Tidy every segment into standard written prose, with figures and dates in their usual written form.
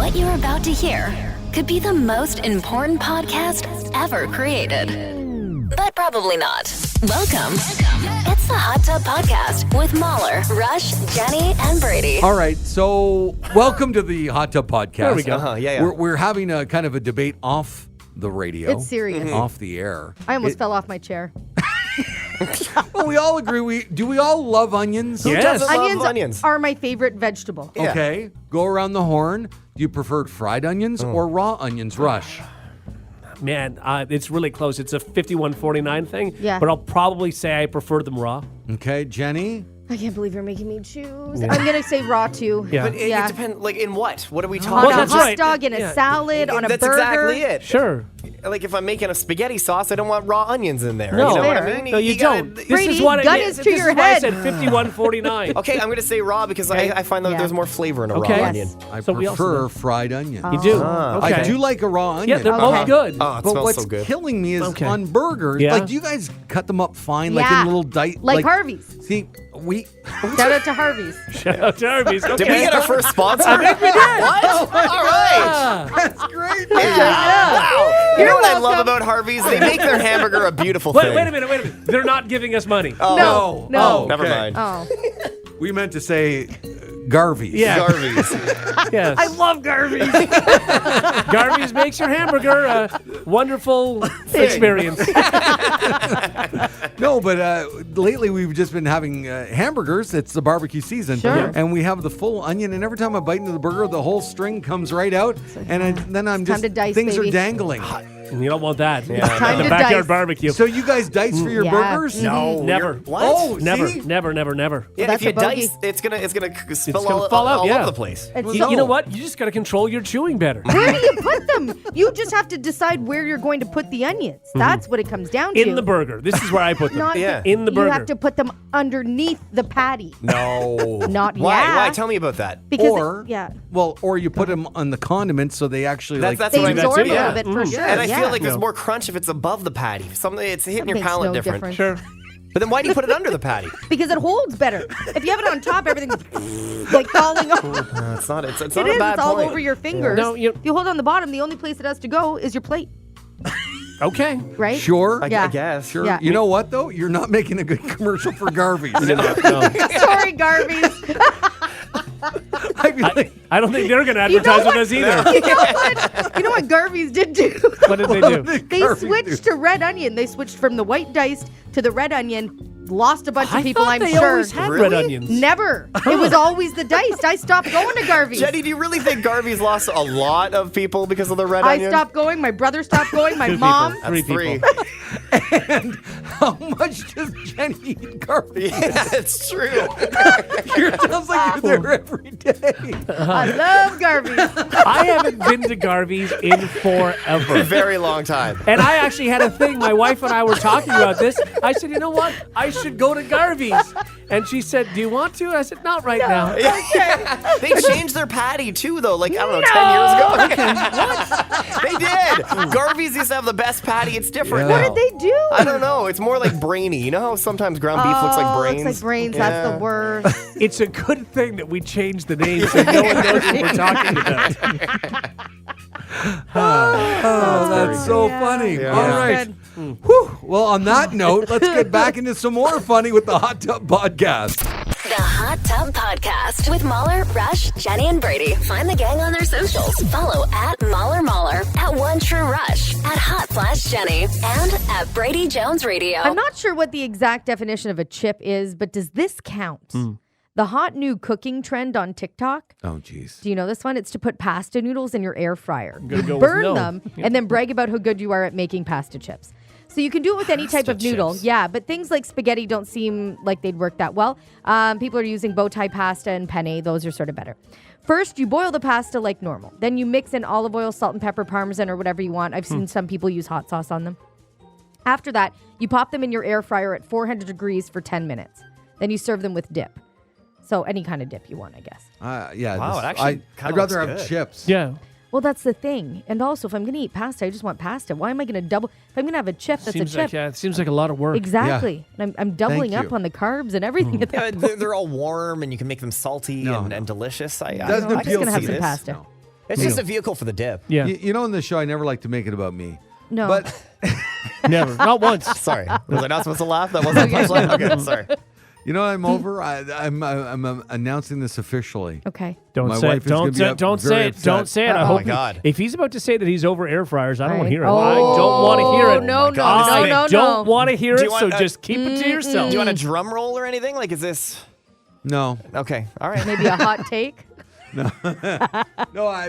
What you're about to hear could be the most important podcast ever created. But probably not. Welcome. It's the Hot Tub Podcast with Mahler, Rush, Jenny, and Brady. All right, so welcome to the Hot Tub Podcast. There we go. We're having a kind of a debate off the radio. It's serious. Off the air. I almost fell off my chair. Well, we all agree. We all love onions? Yes. doesn't love onions? Are my favorite vegetable. Yeah. Okay, go around the horn. Do you prefer fried onions or raw onions, Rush? Man, it's really close. It's a 51-49 thing. Yeah. But I'll probably say I prefer them raw. Okay, Jenny? I can't believe you're making me choose. I'm going to say raw too. Yeah. But it Yeah. depends, like, in what? What are we On talking Well, a that's hot right. dog, in a Yeah. salad, on a That's burger. exactly it. Sure. Like, if I'm making a spaghetti sauce, I don't want raw onions in there. No, you know what I Fair. mean? No, you gotta- don't. This Brady, is what gun I is to this your is why I head. said 51-49. Okay, I'm going to say raw because I find that Yeah. there's more flavor in a Okay. raw Yes. onion. I So we also prefer know. fried onion. You do? Okay. I do like a raw onion. Yeah, they're Okay. both good. Oh, it But smells what's so good. killing me is Okay. on burgers. Yeah. Like, do you guys cut them up fine, like Yeah. in little dice? Like Harvey's. See, we. Shout out to Harvey's. Shout out to Arby's. Okay. Did we get our first sponsor? I think we did. What? All right. Ah. That's great. Yeah. Wow. You know what I love welcome. about Harvey's? They make their hamburger a beautiful thing. Wait a minute. They're not giving us money. Oh, No. Oh, never okay. mind. Oh. We meant to say Garvey's. Yeah. Harvey's. Yes. I love Garvey's. Garvey's makes your hamburger a wonderful experience. No, but lately we've just been having hamburgers. It's the barbecue season. Sure. And we have the full onion, and every time I bite into the burger, the whole string comes right out. Then I'm time just, to dice, things baby. are dangling. You don't want that. time The to backyard dice. barbecue. So you guys dice for your Yeah. burgers? No. Never. What? Oh, Never, see? never. Yeah, That's if you a bogey. dice, it's gonna spill gonna all, fall out, all yeah. over the place. It's You know what? You just got to control your chewing better. Where do you put them? You just have to decide where you're going to put the onions. That's what it comes down to. In the burger. This is where I put them. Not Yeah. In the burger. You have to put them underneath the patty. No. Not Why? yeah. Why? Tell me about that. Because Or, or you put them on the condiments so they actually That's they what I meant absorb too, a little yeah. bit for sure. And I yeah. feel like there's more crunch if it's above the patty. Something it's hitting your makes palate no different. difference. Sure. But then why do you put it under the patty? Because it holds better. If you have it on top, everything's like falling off. It's not. It's It not is. a bad It's all point. over your fingers. No, you- if you hold on the bottom, the only place it has to go is your plate, Okay. right? Sure. I Yeah. guess. Sure. Yeah. You know what, though? You're not making a good commercial for Garvey's. No. Sorry, Garvey's. I feel like I don't think they're going to You know advertise with what? us either. You know what Garvey's did do? What did they do? They Garvey's switched to red onion. They switched from the white diced to the red onion. Lost a bunch of I people, thought I'm they sure. always had red Really? onions. Never. It was always the diced. I stopped going to Garvey's. Jenny, do you really think Garvey's lost a lot of people because of the red I onion? stopped going. My brother stopped going. My Two mom. people. That's Three three. And how much does Jenny eat Garvey's? Yeah, it's true. It sounds like you're there every day. I love Garvey's. I haven't been to Garvey's in forever. Very long time. And I actually had a thing. My wife and I were talking about this. I said, you know what? I should go to Garvey's. And she said, do you want to? I said, not right now. They changed their patty too, though. Like, I don't know, 10 years ago. What? They did. Garvey's used to have the best patty. It's different Yeah. now. What did they do? I don't know. It's more like brainy. You know how sometimes ground beef looks like brains? Looks like brains. That's the worst. It's a good thing that we changed the name so no one knows what we're talking about. Oh, that's so Yeah. funny. Yeah. All Yeah. right. Good. Whew. Well, on that note, let's get back into some more funny with the Hot Tub Podcast. The Hot Tub Podcast with Mahler, Rush, Jenny, and Brady. Find the gang on their socials. Follow at Mahler, at One True Rush, at Hot Flash Jenny, and at Brady Jones Radio. I'm not sure what the exact definition of a chip is, but does this count? The hot new cooking trend on TikTok. Oh, geez. Do you know this one? It's to put pasta noodles in your air fryer. gonna You go with burn no. them and then brag about how good you are at making pasta chips. So you can do it with any type of Pasta noodle. chips. Yeah, but things like spaghetti don't seem like they'd work that well. People are using bow tie pasta and penne. Those are sort of better. First, you boil the pasta like normal. Then you mix in olive oil, salt and pepper, parmesan, or whatever you want. I've seen some people use hot sauce on them. After that, you pop them in your air fryer at 400 degrees for 10 minutes. Then you serve them with dip. So any kind of dip you want, I guess. Yeah. Wow, it actually kinda I'd rather looks have good. chips. Yeah. Well, that's the thing. And also, if I'm going to eat pasta, I just want pasta. Why am I going to double? If I'm going to have a chip, that's Seems a chip. like, it seems like a lot of work. Exactly. And I'm doubling Thank up you. on the carbs and everything at that Yeah, point. they're all warm and you can make them salty No, and, no. and delicious. Doesn't I'm just appeal going to to have me. some this. pasta. No. It's just a vehicle for the dip. Yeah. You know, in the show, I never like to make it about me. No. But Never. Not once. Sorry. Was I not supposed to laugh? That wasn't the punchline? Okay, sorry. you know what I'm over? I'm announcing this officially. Okay. Don't My say wife it. is gonna Don't be say up it. Don't very say it. upset. Don't say it. I Oh hope my God. If he's about to say that he's over air fryers, I don't want Right. to hear it. Oh, I don't want to hear it. no, no, I no, no, don't no. want to hear Do it, you so want, just keep it to yourself. Do you want a drum roll or anything? Like, is this... No. Okay, all right. Maybe a hot take. No,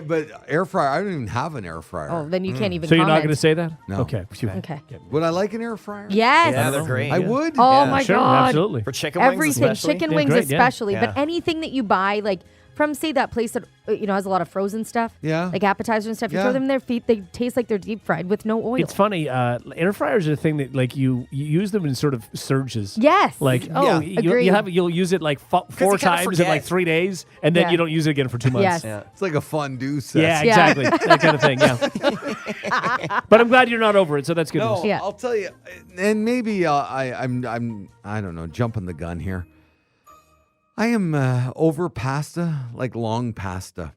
but air fryer, I don't even have an air fryer. Oh, then you can't even So you're not comment. going to say that? No. Okay. Okay. Would I like an air fryer? Yes. Yeah, they're great. I would. Oh Yeah. my Sure, God. absolutely. For chicken wings Everything, especially. chicken Yeah, wings great, yeah. especially, but Yeah. anything that you buy, like from say that place that has a lot of frozen stuff, Yeah. like appetizers and stuff. You Yeah. throw them in their feet, they taste like they're deep fried with no oil. It's funny. Air fryers are a thing that like you use them in sort of surges. Yes. Like Yeah. you have you'll use it like 4 you kinda times in like forget. 3 days, and then Yeah. you don't use it again for 2 months. Yes. Yeah. It's like a fondue set. Yeah, Yeah. exactly. That kind of thing. Yeah. But I'm glad you're not over it, so that's good No, news. Yeah. I'll tell you, and maybe I'm I don't know, jumping the gun here. I am over pasta, like long pasta,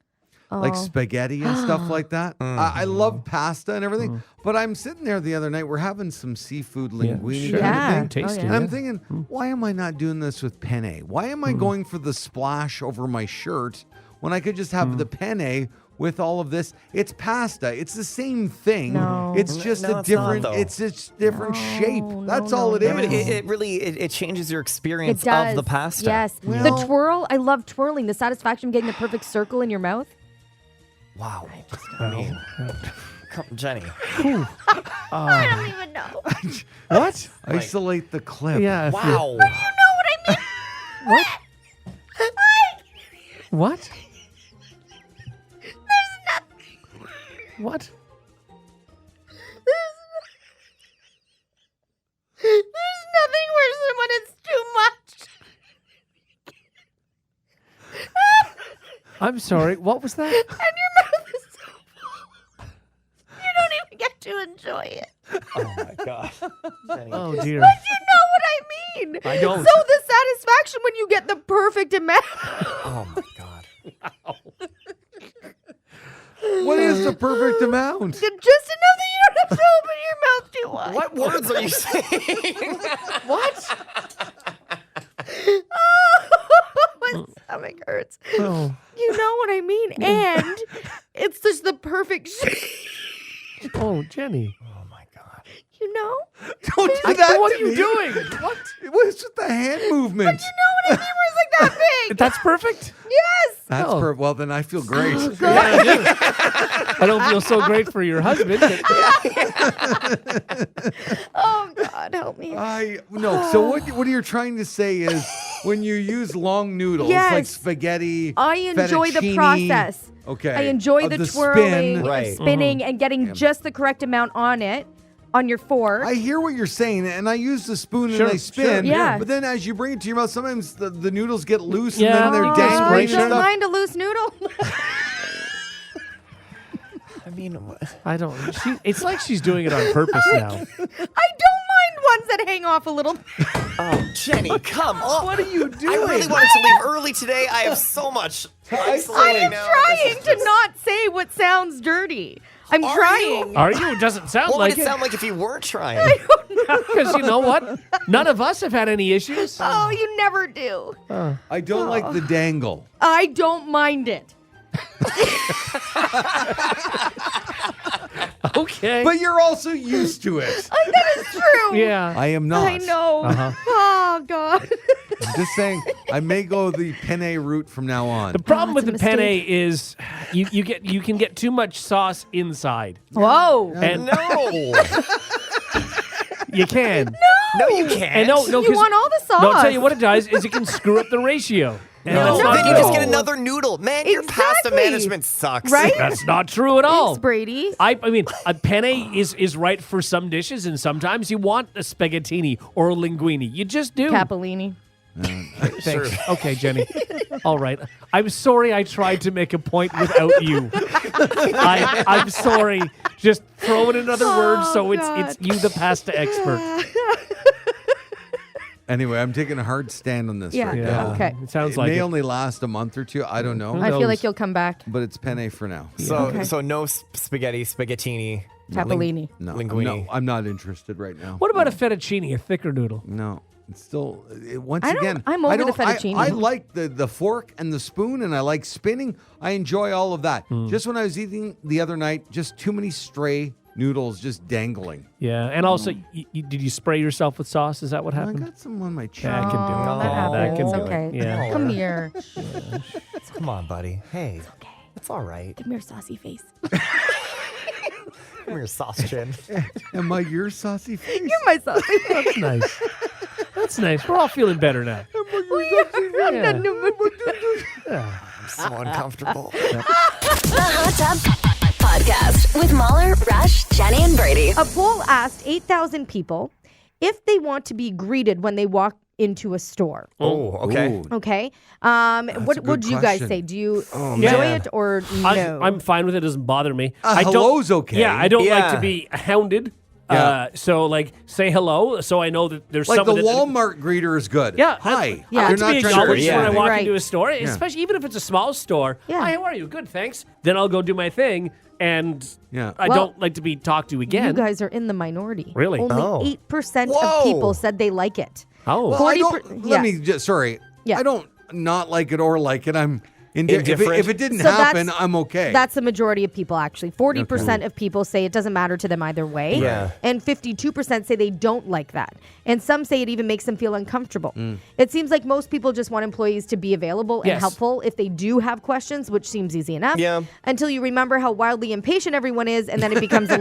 like Oh. spaghetti and stuff like that. I love pasta and everything, but I'm sitting there the other night. We're having some seafood linguine sure. kind Yeah. of thing. Tasty. Oh, And yeah. I'm thinking, why am I not doing this with penne? Why am I going for the splash over my shirt when I could just have the penne with all of this? It's pasta. It's the same thing. No. It's just No, a it's not, different. though. It's just different shape. That's no, all it no, is. Yeah, but it really it changes your It experience does. of the pasta. Yes. Well- the twirl, I love twirling. The satisfaction of getting the perfect circle in your mouth. Wow. I mean, come, Jenny. I don't even know. What? Isolate the clip. Yeah. if you- Wow. What? What? What? There's nothing worse than when it's too much. I'm sorry. What was that? And your mouth is so full. You don't even get to enjoy it. Oh my God. Jenny. Oh dear. You know what I mean? I don't. So the satisfaction when you get the perfect amount. Oh my God. What is the perfect amount? Just enough that you don't have to open your mouth too wide. What words are you saying? What? My stomach hurts. Oh. You know what I mean? And it's just the perfect shape. Oh, Jenny. Oh my God. You know? Don't do that. What to are you me. doing? What? It was just the hand movement. You know what I mean? Where it's like that big. That's perfect. Yes. That's Oh. Well, then I feel great. I don't feel so great for your husband. Oh God, help me. No. So what you're trying to say is when you use long noodles like Yes. spaghetti, I enjoy the fettuccine, process. Okay. I enjoy of the spin. twirling, Right. and spinning, and getting just the correct amount on it, on your fork. I hear what you're saying, and I use the spoon Sure, and I spin. sure, yeah. But then as you bring it to your mouth, sometimes the noodles get loose Yeah. and then they're Oh, dangling you and don't stuff. mind a loose noodle? I mean, I don't. It's like she's doing it on purpose now. I don't mind ones that hang off a little bit. oh, Jenny, come on. What are you doing? I really wanted to leave early today. I have so much. I am trying to not say what sounds dirty. I'm Are trying. Are you? It doesn't sound What would like it it. sound like if you weren't trying? Because you know what? None of us have had any issues. Oh, you never do. I don't like the dangle. I don't mind it. Okay. But you're also used to it. That is true. yeah. I am not. I know. Uh-huh. Oh God. I'm just saying, I may go the penne route from now on. The problem it's with a the penne mistake. is you can get too much sauce inside. Whoa. And No. you can. No, you can't. And no, You 'cause- want all the sauce. No, I'll tell you what it does is it can screw up the ratio. And No. that's Then not you good. just get another noodle. Man, your pasta Exactly. management sucks. Right? That's not true at all. Thanks, Brady. I mean, a penne is right for some dishes, and sometimes you want a spaghettini or a linguine. You just do. Capellini. Thanks. Okay, Jenny. All right. I'm sorry I tried to make a point without you. I'm sorry. Just throw in another word so God. it's you, the pasta expert. Anyway, I'm taking a hard stand on this Yeah. right Yeah. now. Okay. It sounds It like may it. only last a month or two. I don't know. I feel knows? like you'll come back. But it's penne for now. So no spaghettini, Capellini. No, linguine. I'm not interested right now. What about a fettuccine, a thicker noodle? No, it's still once I don't- again. I'm over I the don't- fettuccine. I like the fork and the spoon, and I like spinning. I enjoy all of that. Just when I was eating the other night, just too many stray noodles just dangling. Yeah, and also, did you spray yourself with sauce? Is that what I happened? got some on my chin. Yeah, I can do it. Oh, that Yeah, that happens. can do Okay. it. Yeah. Come here. Come on, buddy. Hey, it's all right. Give me your saucy face. Come here, sauce chin. Am I your saucy face? You're my saucy face. That's nice. That's nice. We're all feeling better now. Yeah. I'm so uncomfortable. The Hot Tub Podcast with Mahler, Rush, Jenny, and Brady. A poll asked 8,000 people if they want to be greeted when they walk into a store. Oh, okay. Ooh. Okay. a What good would you guys question. say? Do you enjoy Yeah. it or no? I'm fine with it. It doesn't bother me. Hello's okay. Yeah, I don't like Yeah. to be hounded. Yeah. So, like, say hello so I know that there's Like the someone that... Walmart greeter is good. Yeah. Hi. Yeah. I You're like to not be trying acknowledged yeah. when I walk Right. into a store, especially even if it's a small store. Yeah. Hi, how are you? Good, thanks. Then I'll go do my thing, and Yeah. I Well, don't like to be talked to you again. guys are in the minority. Really? Only Oh. 8% Whoa. of people said they like it. Oh. Well, I 40 don't. yeah. Let me just. Sorry. Yeah. I don't not like it or like it. I'm Indifferent. If it didn't So happen, that's- I'm okay. That's the majority of people, actually. 40% of people say it doesn't matter to them either way. Yeah. And 52% say they don't like that. And some say it even makes them feel uncomfortable. Mm. It seems like most people just want employees to be available and Yes. helpful if they do have questions, which seems easy enough. Yeah. Until you remember how wildly impatient everyone is, and then it becomes a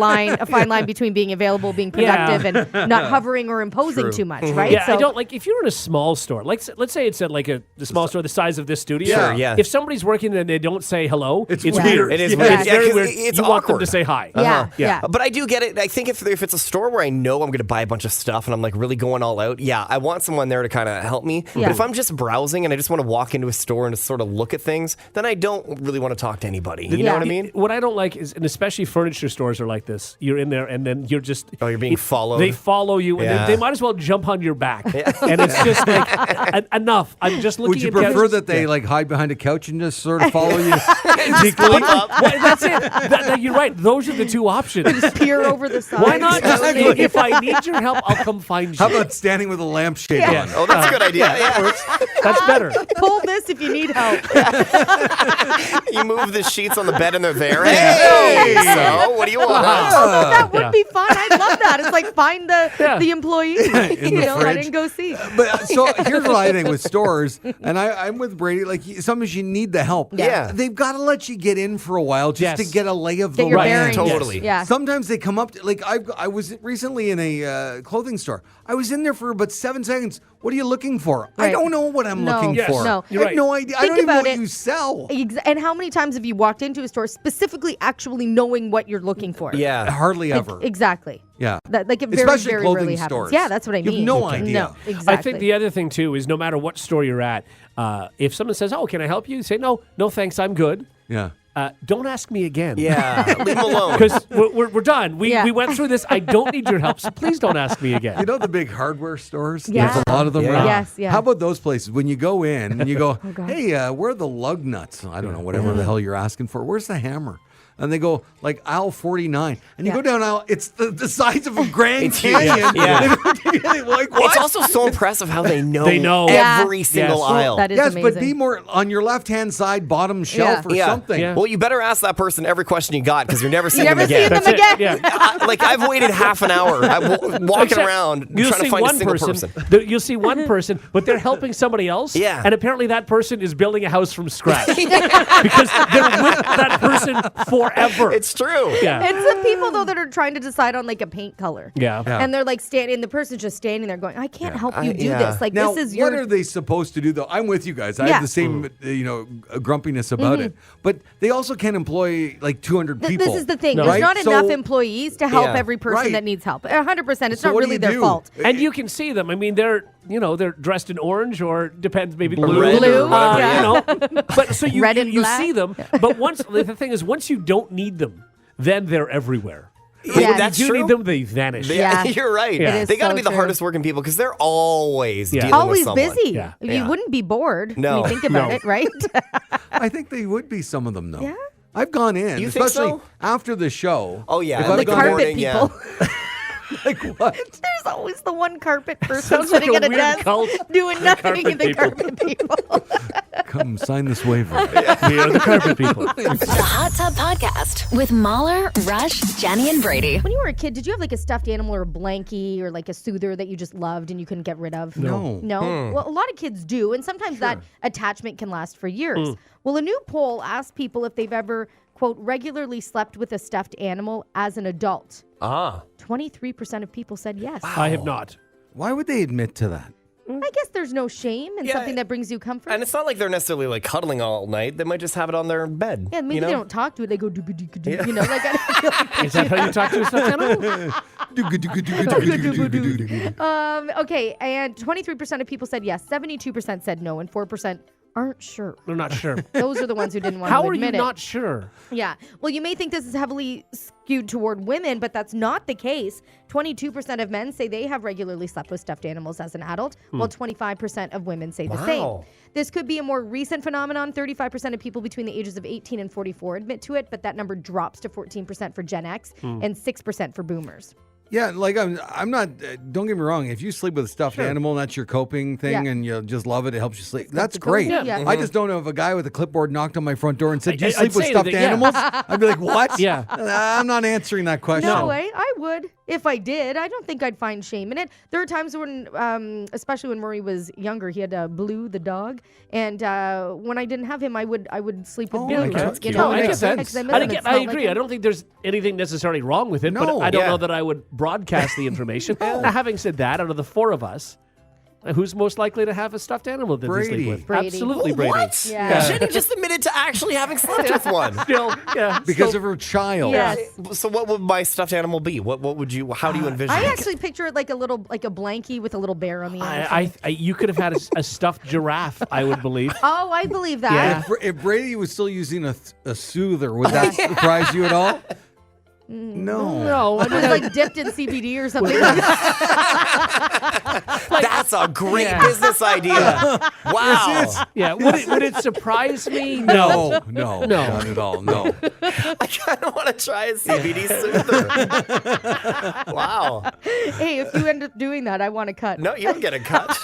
fine line between being available, being productive, and not hovering or imposing True. too much, right? Yeah, I don't like if you're in a small store. Like, let's say it's at like the small store the size of this studio. Sure, yeah. If somebody's working and they don't say hello, It's weird. weird. It is Yeah, weird. It's Yeah, very 'cause weird. it's You want them to awkward. say hi. Yeah, yeah. But I do get it. I think if it's a store where I know I'm going to buy a bunch of stuff and I'm like really going all out, yeah, I want someone there to kind of help me. Yeah. But if I'm just browsing and I just want to walk into a store and just sort of look at things, then I don't really want to talk to anybody. You know what I mean? What I don't like is, and especially furniture stores are like this. You're in there, and then you're just You're being followed. They follow you, and Yeah. they might as well jump on your back. And it's just like enough. I'm just looking. Would you at prefer couches. that they Yeah. like hide behind a couch and just sort of follow you? Well, that's it. You're right. Those are the two options. Peer over the side. Why not? Just, if I need your help, I'll come find you. How about standing with a lampshade Yeah. on? Oh, that's a good idea. Yeah. That's better. Pull this if you need help. You move the sheets on the bed and they're there. Hey, so what do you want? That would Yeah. be fun. I'd love that. It's like find the Yeah. employee. In you the know, I fridge. didn't go see. But so here's what I think with stores, and I'm with Brady. Like sometimes you need the help. Yeah. They've got to let you get in for a while just Yes. to get a lay of Get the your land. bearings. Totally. Yeah. Sometimes they come up to, like I was recently in a clothing store. I was in there for about 7 seconds. What are you looking for? I Right. don't know what I'm No. looking Yes. for. No. You're I have right. no idea. I Think don't even know about what it. you sell. And how many times have you walked into a store specifically actually knowing what you're looking for? Yeah. Hardly Like, ever. Exactly. Yeah. That, like it very, Especially very clothing rarely happens. stores. Yeah, that's what I You have mean. no idea. No, exactly. I think the other thing too is no matter what store you're at, if someone says, "Oh, can I help you?" Say, "No, no, thanks, I'm good." Yeah. Don't ask me again. Yeah. Leave them alone. Because we're done. We Yeah. went through this. I don't need your help, so please don't ask me again. You know the big hardware stores? Yeah. There's a lot of them Yeah. around. Yes, yeah. How about those places when you go in and you go, God. hey, where are the lug nuts? I don't know, whatever the hell you're asking for. Where's the hammer? And they go like aisle 49. And you Yeah. go down aisle, it's the size of a Grand It's huge. Canyon. Yeah. Like, what? It's also so impressive how they know, They know. every Yeah. single Yes. aisle. That is yes, amazing. but be more on your left-hand side, bottom shelf Yeah. or Yeah. something. Yeah. Well, you better ask that person every question you got because you're never seeing never them again. see them That's it. again. Yeah. Like I've waited half an hour. Walking Except around you'll trying see to find one a single person. You'll see one person, but they're helping somebody else. Yeah. And apparently that person is building a house from scratch because they're with that person forever. It's true. yeah. It's the people though that are trying to decide on like a paint color. Yeah. Yeah. And they're like standing, the person's just standing there going, I can't help you do yeah. this. Like Now, this is what your are they supposed to do, though? I'm with you guys. I Yeah. Mm-hmm. have the same, grumpiness about it. But they also can't employ like 200 people. This is the thing. No. There's Right? not So- enough employees to help Yeah. every person Right. that needs help. 100%. It's So not what do really you their do? fault. And you can see them. I mean, they're dressed in orange or depends maybe Blue. blue. Blue, yeah. But so Red and you black. see them. But the thing is, once you don't need them, then they're everywhere. Yeah. When that's you do true. need them, they vanish. Yeah. You're right. Yeah. It is They got to so be the true. hardest working people because they're always Yeah. dealing with Always someone. busy. Yeah. You Yeah. wouldn't be bored No. when you think about No. it, right? I think they would be some of them, though. Yeah? I've gone in, You think especially so? after the show. Oh, yeah. If The I've The gone carpet morning, yeah. people. like what? There's always the one carpet person Sounds like sitting a at a weird desk cult. doing nothing in the carpet carpet people. Come sign this waiver. We are the carpet people. The Hot Tub Podcast with Mahler, Rush, Jenny, and Brady. When you were a kid, did you have like a stuffed animal or a blankie or like a soother that you just loved and you couldn't get rid of? No. No? Well, a lot of kids do, and sometimes that attachment can last for years. Well, a new poll asked people if they've ever, quote, regularly slept with a stuffed animal as an adult. 23% of people said yes. I have not. Why would they admit to that? I guess there's no shame in Yeah, something that brings you comfort. And it's not like they're necessarily like cuddling all night. They might just have it on their bed. Yeah, maybe you know? they don't talk to it. They go doo-ba-doo-ka-doo, you know, like I feel like Is that how you talk to a stuffed animal? okay, and 23% of people said yes, 72% said no, and 4% aren't sure. They're not sure. Those are the ones who didn't want How to are you admit it. not sure? Yeah. Well, you may think this is heavily skewed toward women, but that's not the case. 22% of men say they have regularly slept with stuffed animals as an adult, while 25% of women say the same. Wow. This could be a more recent phenomenon. 35% of people between the ages of 18 and 44 admit to it, but that number drops to 14% for Gen X and 6% for boomers. Yeah, like I'm not. Don't get me wrong. If you sleep with a stuffed animal and that's your coping thing, Yeah. and you just love it, it helps you sleep. That's the cozy, great. yeah. I just don't know if a guy with a clipboard knocked on my front door and said, "Do you I'd sleep with say stuffed that, yeah. animals?" I'd be like, "What?" Yeah. I'm not answering that question. No way. I would. If I did, I don't think I'd find shame in it. There are times when, especially when Murray was younger, he had Blue, the dog, and when I didn't have him, I would sleep with Oh, Blue. okay. That's You cute. know, No, it makes sense. because I miss I, him. It I smelled agree. like I him. don't think there's anything necessarily wrong with it, No. but I don't Yeah. know that I would broadcast the information. Now, having said that, out of the four of us, who's most likely to have a stuffed animal that they Brady. sleep with? Brady. Absolutely, Brady. What? Yeah. Jenny just admitted to actually having slept with one. Still, yeah. Because still- of her child. Yes. So what would my stuffed animal be? What would you? How do you envision I it? actually picture it like a blankie with a little bear on the end. or I, something. you could have had a stuffed giraffe, I would believe. Oh, I believe that. Yeah. If Brady was still using a soother, would that surprise you at all? No. No, I It mean, was like dipped in CBD or something. That's a great Yeah. business idea. Wow. yeah. Would it surprise me? No, no, No. not at all. No. I kind of want to try a CBD soother. Wow. Hey, if you end up doing that, I want to cut. No, you don't get a cut.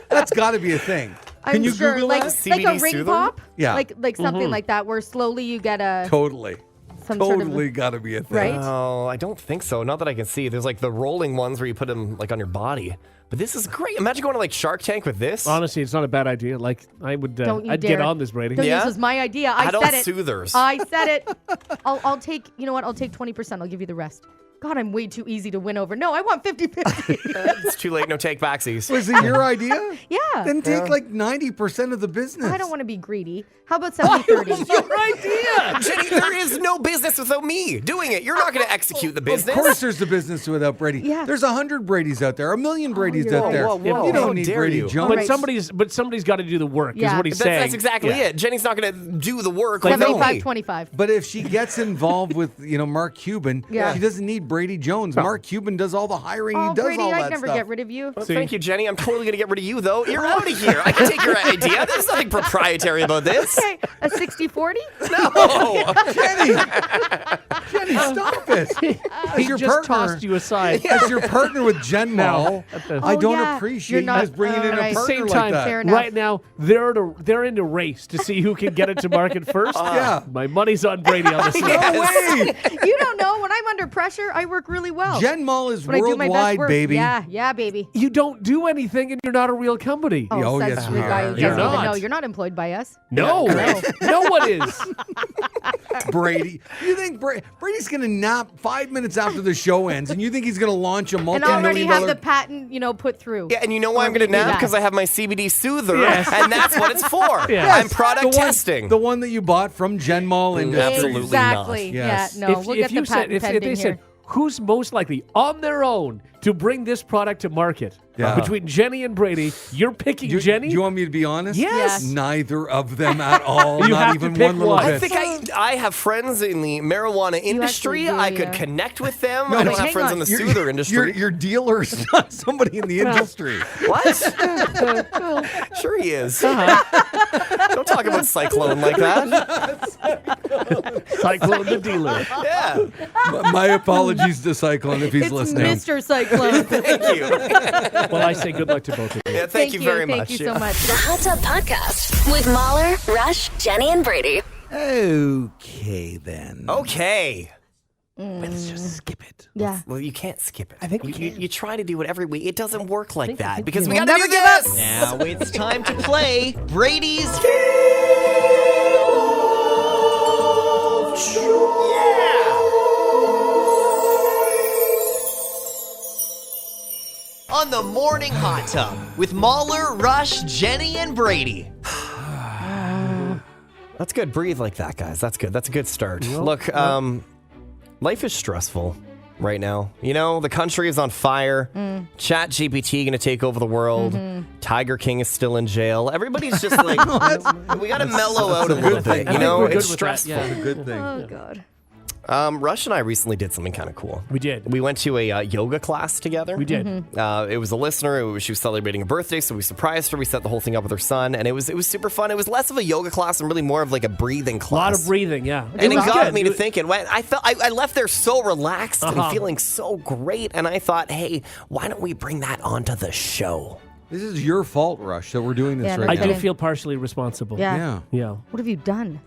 That's got to be a thing. Can I'm you sure, Google like that? like a CBD ring soother? pop. Yeah. Like something like that, where slowly you get a Totally. some sort Totally of got to be a thing. right. Oh, I don't think so. Not that I can see. There's like the rolling ones where you put them like on your body. But this is great. Imagine going to like Shark Tank with this. Honestly, it's not a bad idea. Like, I would, Don't you I'd dare. get on this, Brady. Don't Yeah? use this my idea. I Adult said it. soothers. I said it. I'll take. You know what? I'll take 20%. I'll give you the rest. God, I'm way too easy to win over. No, I want 50-50. It's too late. No take backsies. Was it your idea? Yeah. Then take like 90% of the business. I don't want to be greedy. How about 70-30? Your idea. Jenny, there is no business without me doing it. You're not going to execute the business. Of course, there's the business without Brady. Yeah. There's 100 Brady's out there, a million Brady's you're out right. there. Whoa, whoa, You how don't need dare Brady you. Jones. But Right. somebody's got to do the work. Is Yeah. what he's That's, saying. that's exactly Yeah. it. Jenny's not going to do the work without me. 75-25. But if she gets involved with, Mark Cuban, Yeah. she doesn't need Brady Jones. Mark Cuban does all the hiring. Oh, he does Brady, all that I'd never stuff. get rid of you. Well, thank you, Jenny. I'm totally going to get rid of you, though. You're out of here. I can take your idea. There's nothing proprietary about this. Okay, a 60-40? No. Jenny, stop it. As He your just partner, tossed you aside. as your partner with Jen Mall, at the- I Oh, don't yeah. appreciate You're you not- just bringing in a right. partner Same like time, that. Fair enough. right now they're in a race to see who can get it to market first. Yeah. My money's on Brady on this one. No way. You don't know. When I'm under pressure, I work really well. Jen Mall is when I do my best worldwide, work. baby. Yeah, baby. You don't do anything, and you're not a real company. Oh, says yes, the we guy are. who You're doesn't even not. know. You're not employed by us. No, no one is. Brady. You think Brady's going to nap 5 minutes after the show ends, and you think he's going to launch a And multi-million already have dollar... the patent, put through. Yeah, and you know why I'm going to nap? Yeah. Because I have my CBD soother, Yes. and that's what it's for. Yes. I'm product testing. The one that you bought from Jen Mall Industries. Absolutely exactly. not. Yes. Yeah, no, If- we'll if get you the said- patent if pending they here. said, who's most likely on their own to bring this product to market? Yeah. Between Jenny and Brady, you're picking Jenny? Do you want me to be honest? Yes. Neither of them at all. You Not have to even pick one little one. bit. I think I have friends in the marijuana industry. actually do, I could yeah. connect with them. No, I don't but have hang friends on. in the soother industry. Your dealer's not somebody in the industry. What? Sure he is. Don't talk about Cyclone like that. Cyclone the dealer. Yeah. My apologies to Cyclone if he's It's listening. Mr. Cyclone. Thank you. Well, I say good luck to both of you. Yeah, thank you very Thank much. you so much. The Hot Tub Podcast with Mahler, Rush, Jenny, and Brady. Okay, then. Okay. Let's just skip it. Yeah. Well, you can't skip it. I think we you try to do it every week. It doesn't work like that think because we we will got to never do give up. this. Now it's time to play Brady's on the Morning Hot Tub with Mahler, Rush, Jenny, and Brady. That's good. Breathe like that, guys. That's good. That's a good start. Look, life is stressful right now. You know, the country is on fire. Chat GPT going to take over the world. Tiger King is still in jail. Everybody's just like, we got to mellow out a little bit. You know, we're good it's with that, stressful. yeah. Good thing. Oh, God. Rush and I recently did something kind of cool. We did. We went to a yoga class together. We did. It was a listener. She was celebrating a birthday, so we surprised her. We set the whole thing up with her son, and it was super fun. It was less of a yoga class and really more of like a breathing A class. lot of breathing, yeah. And it was got good. me to thinking. I left there so relaxed and Uh-huh. feeling so great, and I thought, hey, why don't we bring that onto the show? This is your fault, Rush, that we're doing this Yeah, no right I now. do kidding. feel partially responsible. Yeah. Yeah. Yeah. What have you done?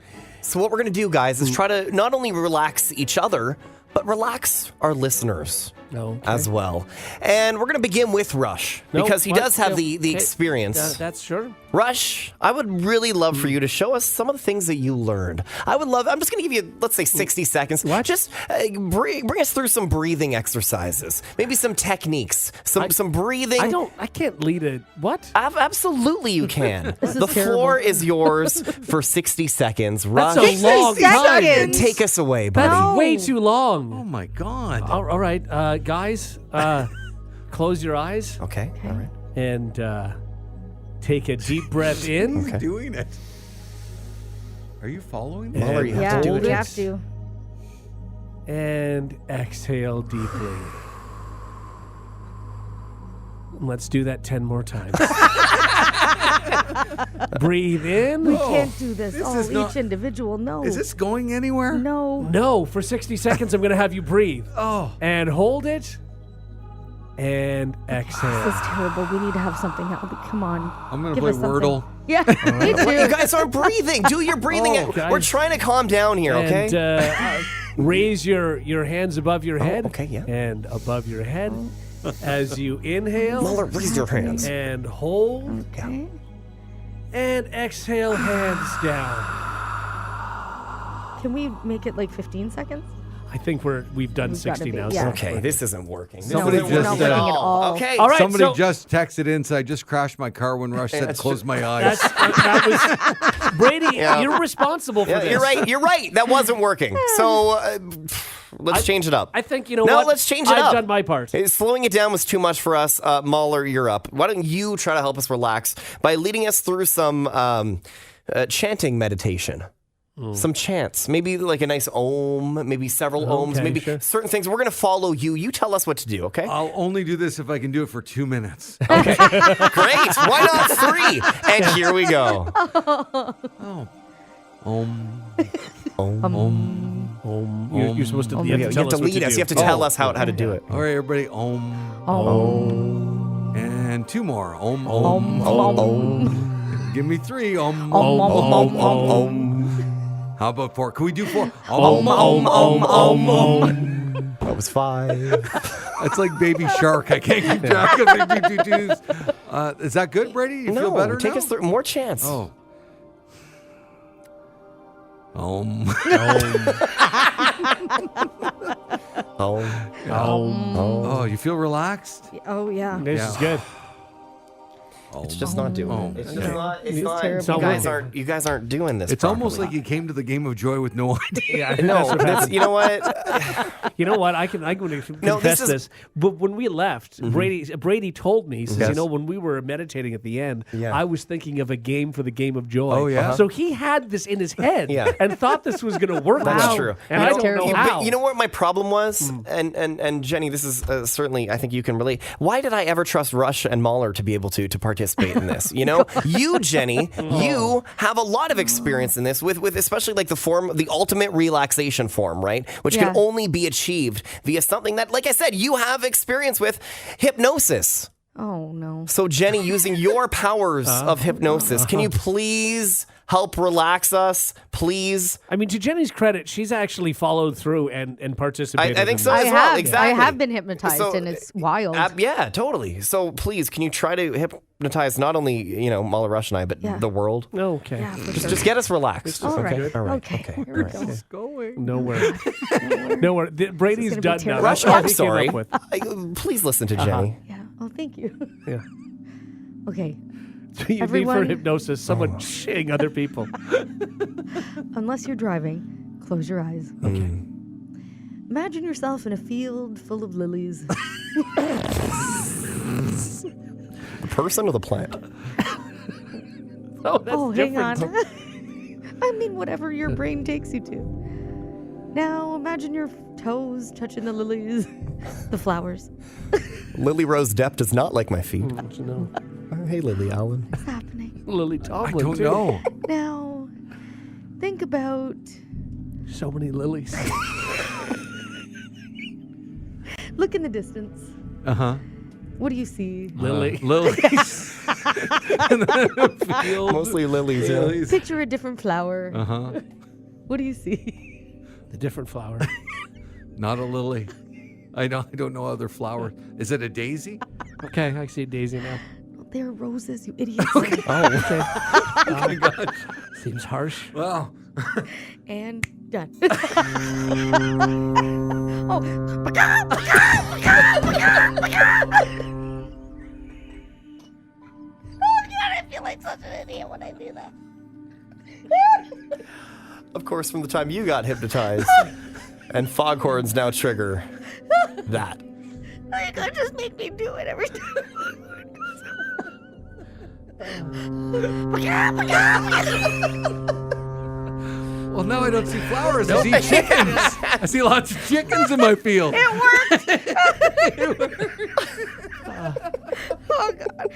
So what we're going to do, guys, is try to not only relax each other, but relax our listeners Okay. as well. And we're going to begin with Rush No, because he what? does have No. the Okay. experience. That's sure. Rush, I would really love for you to show us some of the things that you learned. I'm just going to give you, let's say, 60 seconds. What? Just bring us through some breathing exercises, maybe some techniques, some breathing. I can't lead it. What? Absolutely, you can. This is The floor terrible. is yours for 60 seconds. Rush, That's a long time. seconds. take us away, buddy. That's way too long. Oh, my God. All right, guys, close your eyes Okay, all right. and take a deep breath in. He's doing it. Are you following this? Mahler, you have Yeah, to do hold it. you have to. And exhale deeply. Let's do that 10 more times. Breathe in. We can't do this. this Oh, is each not- individual. No. Is this going anywhere? No. No, for 60 seconds, I'm going to have you breathe. Oh. And hold it. And This exhale. is terrible. We need to have something else. Come on. I'm going to Give play us something. Wordle. Yeah, me What, you too. guys aren't breathing. Do your breathing. Oh, guys. We're trying to calm down here, okay? And raise your hands above your head. okay, yeah. And above your head as you inhale. Mahler, raise your hands. And hold. Okay. And exhale, hands down. Can we make it like 15 seconds? I think we've done We've gotta 60 be- now. yeah. so Okay, this isn't working. Somebody no, just, not working at all. Okay. All right, Somebody so just texted in, said, I just crashed my car when Rush said, close my eyes. that was Brady. Yeah. You're responsible for Yeah, this. you're right. You're right. That wasn't working. So let's change it up. I think you know No, what. let's change it I've up. done my part. Slowing it down was too much for us. Mahler, you're up. Why don't you try to help us relax by leading us through some chanting meditation? Some chants, maybe like a nice om, maybe several ohms, Okay, maybe sure. certain things. We're going to follow you. You tell us what to do, okay? I'll only do this if I can do it for 2 minutes. Great. Why not 3? And here we go. You're supposed to. You have to You tell have to us what lead us. do. You have to tell us how to do it. All right, everybody. Om. And 2 more. Om. Give me 3. Om. How about 4? Can we do 4? That was 5. It's like Baby Shark. I can't keep track of it. Is that good, Brady? You feel better take now? us through more chants. Oh. Om. Oh. Oh, you feel relaxed? Oh, yeah. This is good. It's just not doing it. It's just not. It's not. terrible. You guys aren't doing this. It's almost properly. like you came to the Game of Joy with no idea. Yeah, No, you know what? You know what? I'm going to No, confess this is- this. But when we left, Brady told me, he says, Yes. you know, when we were meditating at the end, Yeah. I was thinking of a game for the Game of Joy. Oh, yeah? So he had this in his head Yeah. and thought this was going to work. That's out. true. And That's I don't terrible. know But how. you know what my problem was? And Jenny, this is certainly, I think you can relate. Why did I ever trust Rush and Mahler to be able to participate in this? You know, you, Jenny, you have a lot of experience in this with especially like the ultimate relaxation form, right? Which Yeah. can only be achieved via something that, like I said, you have experience with, hypnosis. Oh, no. So, Jenny, using your powers of hypnosis, can you please help relax us? Please. I mean, to Jenny's credit, she's actually followed through and participated. I think in so this. as well. Exactly. I have been hypnotized, So, and it's wild. Yeah, totally. So please, can you try to hypnotize not only Mahler, Rush, and I, but Yeah. the world? Okay. yeah, for sure. Just get us relaxed. All right. All right. Okay. All right. Okay. Going. Nowhere. Nowhere. Brady's gonna be done now. terrible. Rush, That's all I'm he came sorry. up with. Please listen to Jenny. Yeah. Oh, thank you. Yeah. Okay. You need for Everyone- hypnosis, someone shitting other people. Unless you're driving, close your eyes. Okay. Imagine yourself in a field full of lilies. The person or the plant? Oh, that's hang on. different. I mean, whatever your brain takes you to. Now, imagine your toes touching the lilies, the flowers. Lily Rose Depp does not like my feet. No. Hey, Lily Allen. What's happening? Lily I Tomlin, don't too. know. Now, think about. So many lilies. Look in the distance. Uh-huh. What do you see? Lily. Lilies. And then a field. Mostly lilies, yeah. Lilies. Picture a different flower. Uh-huh. What do you see? The different flower. Not a lily. I don't know other flowers. Is it a daisy? Okay, I see Daisy now. They're roses, you idiots. Oh, okay. Oh my gosh. Seems harsh. Wow. And done. Of course, from the time you got hypnotized, and foghorns now trigger that. You can't just make me do it every time. Well, now I don't see flowers. I see chickens. I see lots of chickens in my field. Oh God!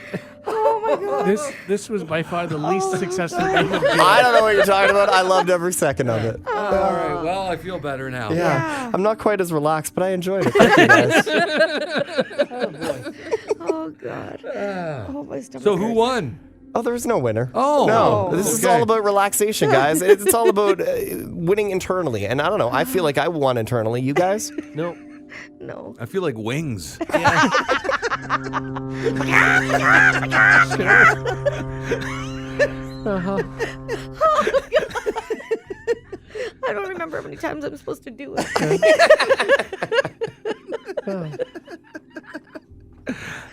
Oh my God! This was by far the least successful game of I don't know what you're talking about. I loved every second of it. All right. Well, I feel better now. Yeah. I'm not quite as relaxed, but I enjoyed it. Thank you, guys. Oh God! Oh my stomach. So who hurts. won? Oh, there's no winner. Oh. No. This is Okay. all about relaxation, guys. It's all about winning internally. And I don't know. I feel like I won internally. You guys? No. No. I feel like wings. I don't remember how many times I'm supposed to do it.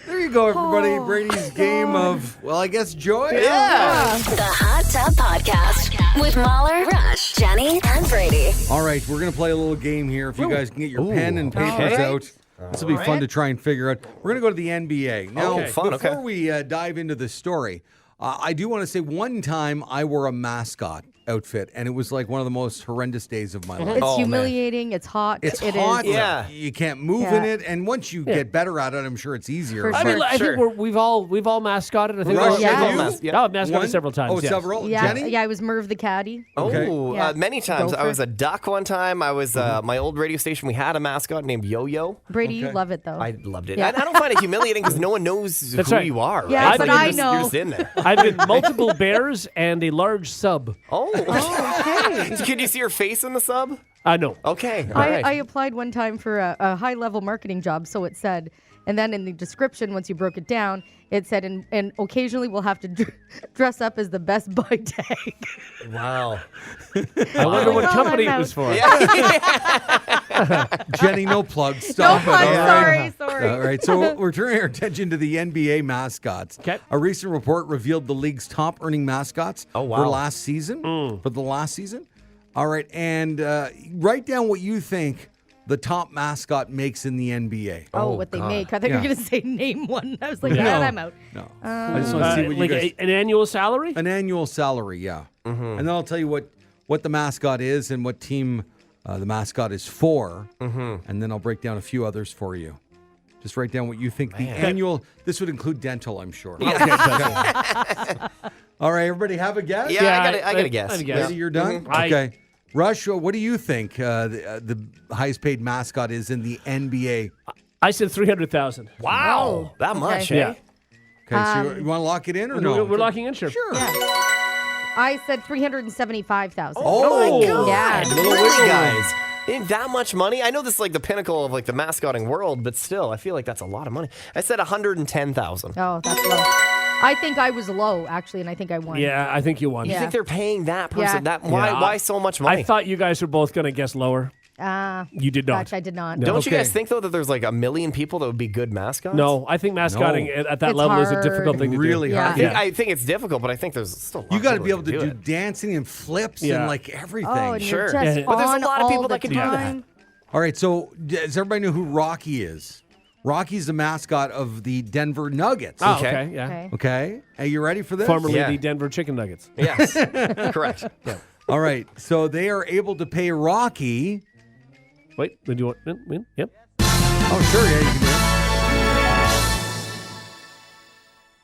There you go, everybody. Brady's game of, well, I guess joy. Yeah. The Hot Tub Podcast with Mahler, Rush, Jenny, and Brady. All right, we're going to play a little game here. If you guys can get your pen and papers Okay. out, this will be fun to try and figure out. We're going to go to the NBA. Now, Okay. Fun, before okay. we dive into the story, I do want to say one time I wore a mascot outfit, and it was like one of the most horrendous days of my life. It's Oh, man. humiliating. It's hot. It's It hot. is. Yeah. You can't move Yeah. in it, and once you get better at it, I'm sure it's easier. For I mean, Sure. I Sure. think we've all mascotted. I think Rush, we're- yeah. we've all You? mas- Yeah. I've mascotted One? several times. Oh, yes. several. Yeah, Jenny? yeah. I was Merv the caddy. Okay. Oh, Yeah. many times. I Gopher. was a duck one time. I was my old radio station. We had a mascot named Yo-Yo. Brady, you Okay. love it though. I loved it. Yeah. I don't find it humiliating because no one knows That's who right. you are. Yeah, right? but You're I just- know. You're just in there. I've been multiple bears and a large sub. Oh. Okay. Could you see your face in the sub? I know. Okay. All right. I applied one time for a high-level marketing job, so it said, And then in the description, once you broke it down, it said, and occasionally we'll have to dress up as the Best Buy tag. Wow. I wonder what Oh, company I'm it was for. Jenny, no plugs. No, Stop it. I'm all right? sorry. All right, so we're turning our attention to the NBA mascots. Okay. A recent report revealed the league's top earning mascots Oh, wow. for last season. For the last season. All right, and write down what you think the top mascot makes in the NBA. Oh, what they make. I thought you Yeah. were going to say name one. I was like, No. man, I'm out. No, I just want to see what Like you guys. an annual salary? An annual salary, yeah. And then I'll tell you what the mascot is and what team the mascot is for. And then I'll break down a few others for you. Just write down what you think the annual. This would include dental, I'm sure. All right, everybody have a guess? Yeah, I got to guess. I'd guess. Ready, you're done? I- Okay. Rush, what do you think the highest paid mascot is in the NBA? I said 300,000. Wow. That much, Yeah. eh? Okay, so you want to lock it in or no? We're locking in, sure. Sure. I said 375,000. Oh, my God. Yeah. Little Really, wiggle room. guys? Ain't that much money? I know this is like the pinnacle of like the mascotting world, but still, I feel like that's a lot of money. I said 110,000. Oh, that's low. I think I was low, actually, and I think I won. Yeah, I think you won. You Yeah. think they're paying that person Yeah. that? Why? Yeah. Why so much money? I thought you guys were both going to guess lower. You did not. Gosh, I did not. Don't you Okay. guys think though that there's like a million people that would be good mascots? No, I think mascotting at that It's level is a hard. difficult thing to Really do. Yeah. hard. I think it's difficult, but I think there's still. A lot You got to of be able to people do that dancing and flips Yeah. and like everything. Oh, and Sure. you're just Yeah. But there's a on lot of all people the that can do that. time. All right, so does everybody know who Rocky is? Rocky's the mascot of the Denver Nuggets. Oh, Okay. okay. Yeah. Okay. Okay. Are you ready for this? Formerly Yeah. the Denver Chicken Nuggets. do it. Yes, correct. All right. So they are able to pay Rocky. Wait, did you want? Yep. Oh, sure. Yeah, you can do it.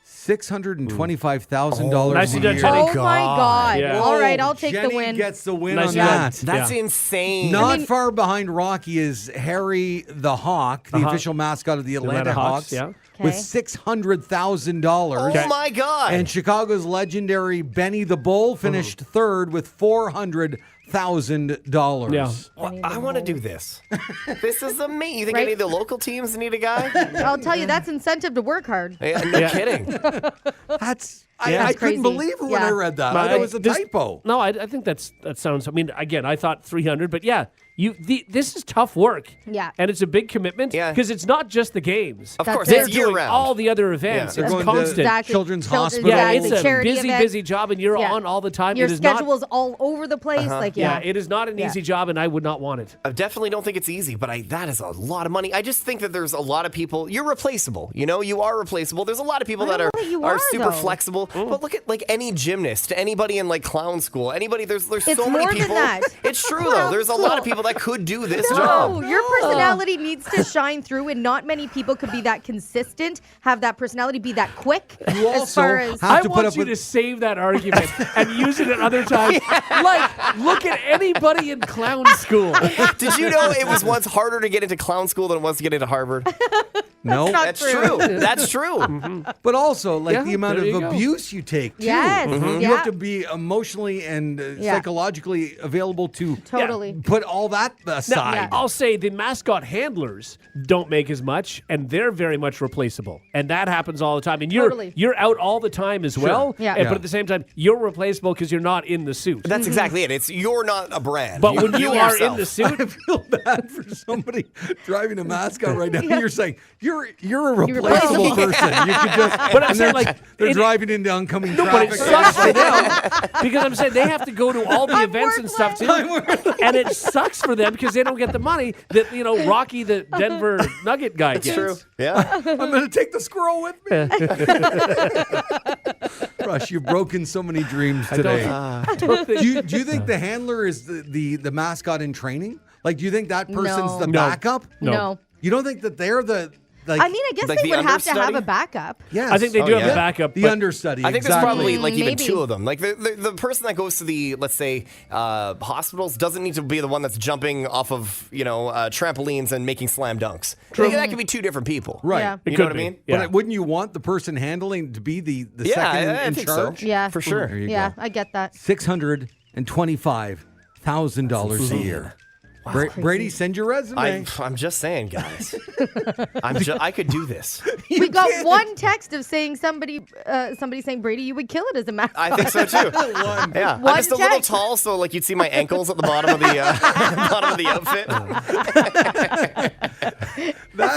$625,000 Nicely a done, year. Jenny. Oh, my God. Yeah. All right, I'll take Jenny the win. gets the win Nicely on done. that. That's Yeah. insane. Not far behind Rocky is Harry the Hawk, the official mascot of the Atlanta Hawks, yeah. with Okay. $600,000. Oh my God. And Chicago's legendary Benny the Bull finished third with $400,000. Yeah. Well, I want to do this. This is amazing. You think Right? any of the local teams need a guy? I'll tell you, that's incentive to work hard. Yeah, no Yeah. kidding. That's Yeah. I That's couldn't crazy. believe it when Yeah. I read that. I But thought it was a this- typo. No, I think that sounds. I mean, again, I thought 300, but yeah, this is tough work. Yeah. and it's a big commitment. Yeah. because it's not just the games. Of That's course, it. They're it's year doing round. all the other events. They're It's going to constant. Exactly. Children's Children- Hospital. Yeah, Exactly. it's a Charity busy, event. busy job, and you're Yeah. on all the time. Your It is not- schedule's all over the place. Like, Yeah, yeah. it is not an Yeah. easy job, and I would not want it. I definitely don't think it's easy, but that is a lot of money. I just think that there's a lot of people. You're replaceable. You know, you are replaceable. There's a lot of people I that don't are know that you are are, super though. flexible. But look at like any gymnast, anybody in like clown school, anybody. There's It's so many more than people. that. It's true though. Clown There's a lot of school. people that could do this No, job. your personality needs to shine through, and not many people could be that consistent, have that personality, be that quick. You as also far as have I to put want up you with to save that argument and use it at other times. Like, look at anybody in clown school. Did you know it was once harder to get into clown school than it was to get into Harvard? no, not That's true. true. That's true. but also like Yeah, the amount there of you go. abuse you take too. Yes, You yeah. have to be emotionally and Yeah. psychologically available to Totally. put all that Now, aside. I'll say the mascot handlers don't make as much, and they're very much replaceable, and that happens all the time. And Totally. you're out all the time as well. Yeah. And, Yeah. but at the same time, you're replaceable because you're not in the suit. That's exactly it. It's you're not a brand. But when you are in yourself. the suit, I feel bad for somebody driving a mascot right now. You're saying you're a replaceable replaceable. person. You could just. But I'm and saying, they're, like, they're it- driving into oncoming no, but it traffic. sucks for them because I'm saying they have to go to all the events and stuff too, and it sucks for them because they don't get the money that Rocky the Denver Nugget guy gets. True. Yeah. I'm going to take the squirrel with me. Rush, you've broken so many dreams today. Do you think the handler is the mascot in training? Like, do you think that person's No. the No. backup? No. You don't think that they're the like? I mean, I guess Like they the would have to have understudy? a backup. yes. I think they do have yeah. a backup. the but understudy. I think exactly. there's probably like even Maybe. two of them. Like the person that goes to the, let's say, hospitals doesn't need to be the one that's jumping off of trampolines and making slam dunks. True. That could be two different people. right. Yeah. It You could know what I be. mean? Yeah. But wouldn't you want the person handling to be the Yeah, second I in think charge? so. Yeah. For sure. There you Yeah, go. I get that. $625,000 a year. Brady, send your resume. I'm just saying, guys. I could do this. We got one text of saying somebody saying, Brady, you would kill it as a math. I think so too. Yeah, I'm just a little tall, so like you'd see my ankles at the bottom of the bottom of the outfit.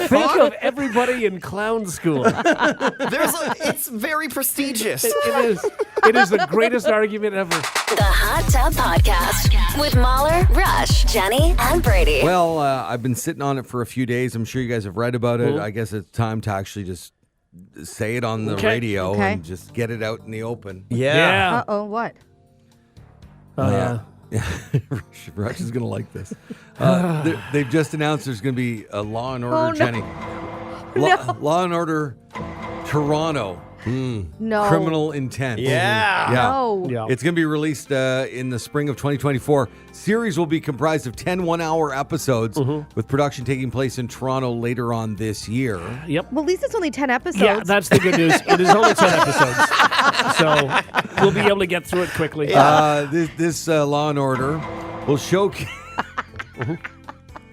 Think of everybody in clown school. It's very prestigious. It is. It is the greatest argument ever. The Hot Tub Podcast with Mahler, Rush, Jenny, and Brady. Well, I've been sitting on it for a few days. I'm sure you guys have read about it. I guess it's time to actually just say it on the radio and just get it out in the open. Yeah. Uh-oh, what? Oh, yeah. Rush is going to like this. They've just announced there's going to be a Law and Order, Oh, no. Jenny. Law and Order Toronto. No. Criminal Intent. Yeah. No. Yeah. It's going to be released in the spring of 2024. Series will be comprised of 10 one-hour episodes with production taking place in Toronto later on this year. Yep. Well, at least it's only 10 episodes. Yeah, that's the good news. It is only 10 episodes. So we'll be able to get through it quickly. This Law and Order will showcase...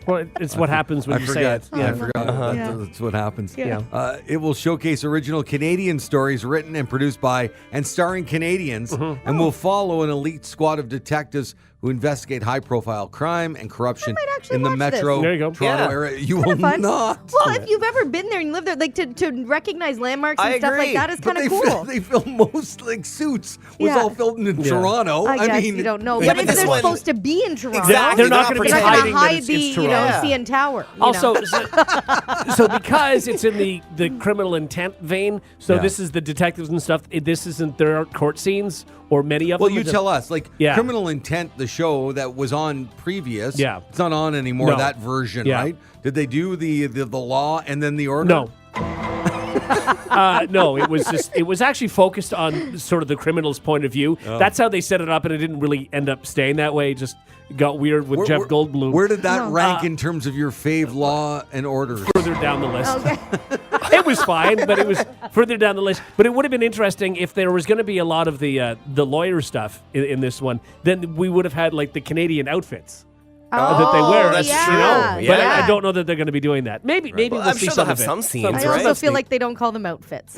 Well, it's what happens when I you forgot. say it. I forgot. Yeah. That's what happens. Yeah. It will showcase original Canadian stories written and produced by and starring Canadians and will follow an elite squad of detectives who investigate high-profile crime and corruption might actually in the watch Metro this. There you go. Toronto Yeah. area. You will Kinda fun. not. Well, if you've ever been there and you live there, like to recognize landmarks and I stuff like agree. that is But kind of they cool. They film most like Suits was Yeah. all filmed in Yeah. Toronto. I guess mean, you don't know. Yeah, But but if this they're one- supposed to be in Toronto, Exactly. They're not going to be they're not hiding going to that hide it's the Toronto. CN Tower. you Also, know. so because it's in the criminal intent vein, so Yeah. this is the detectives and stuff. This isn't, there aren't court scenes or many of Well, them. you tell us. Like Yeah. Criminal Intent, the show that was on previous. Yeah. It's not on anymore, No. that version, Yeah. right? Did they do the law and then the order? No. No, it was actually focused on sort of the criminal's point of view. Oh. That's how they set it up, and it didn't really end up staying that way. It just got weird with Jeff Goldblum Where did that No. rank in terms of your fave Law and Orders? further down the list. Okay. It was fine, but it was further down the list. But it would have been interesting if there was going to be a lot of the lawyer stuff in this one. Then we would have had like the Canadian outfits that they wear. that's you true. know? Yeah. But I don't know that they're going to be doing that. Maybe Well, we'll I'm see sure some they'll of have it. some scenes, I right? also feel like they don't call them outfits.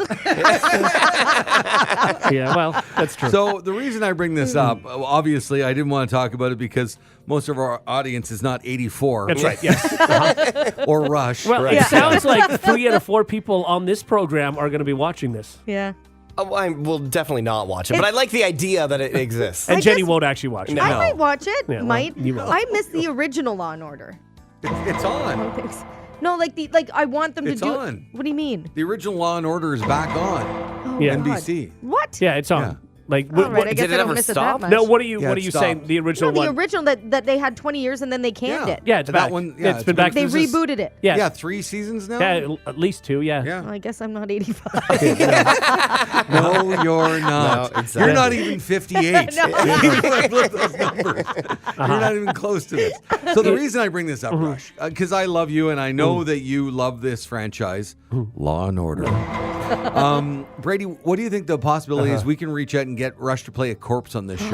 Yeah, well, that's true. So the reason I bring this up, obviously, I didn't want to talk about it because most of our audience is not 84 That's right. Yes. or Rush. Well, it sounds like 3 out of 4 people on this program are going to be watching this, Yeah. Oh, I will definitely not watch it, but I like the idea that it exists. and I Jenny guess- won't actually watch it. I might watch it. Yeah, well, might. you will. I miss the original Law and Order. It's on. Thanks. No, I want them It's to do on. it. What do you mean? The original Law and Order is back on Oh, Yeah. God. NBC. What? Yeah, it's on. Yeah. Like, All right, I guess did it I don't ever miss stop? it that much. no, what are you Yeah, what are it you stopped. saying? The original No, the one. original that they had 20 years and then they canned it. Yeah, it's That back. one, yeah, it's it's been been- back. They This is- rebooted it. Yeah, Yeah, 3 seasons now? yeah, at least 2. Yeah. Yeah. Well, I guess I'm not 85. No, you're not. No, exactly. You're not even 58. No. Like, look at those numbers. You're not even close to this. So the reason I bring this up, Rush, because I love you and I know that you love this franchise, Law and Order. Brady, what do you think the possibility is we can reach out and get Rush to play a corpse on this show?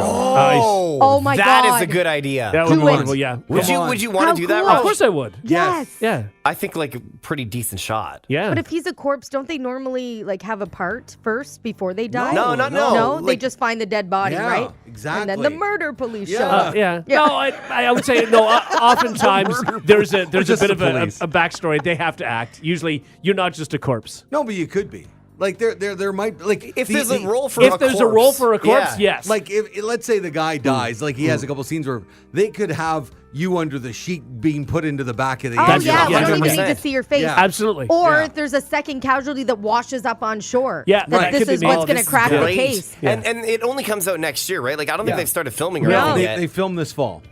Oh my That God. is a good idea. That would be Do it. wonderful. Yeah. Would Come on. you want How to do that, cool. Rush? Of course I would. Yes. Yeah. I think like a pretty decent shot. Yeah. But if he's a corpse, don't they normally like have a part first before they die? No, no. No, they Like- just find the dead body, Yeah, right? exactly. And then the murder police Yeah. show up. yeah. Yeah. No, I would say no. Oftentimes there's a just bit of the a police. backstory. They have to act. Usually, you're not just a corpse. No, but you could be. Like there might like If there's a role for If a there's corpse, a role for a corpse, yeah. yes. Like if let's say the guy dies, like he has a couple scenes where they could have you under the sheet being put into the back of the Oh, That's- yeah. yeah, We don't even 100%. need to see your face. Yeah. Absolutely. Or Yeah. there's a second casualty that washes up on shore. Yeah, That right. this Could be is me. what's Oh, going This to is crack the great. case. And it only comes out next year, right? Like I don't think Yeah. they've started filming or No. anything They, yet. they filmed this fall.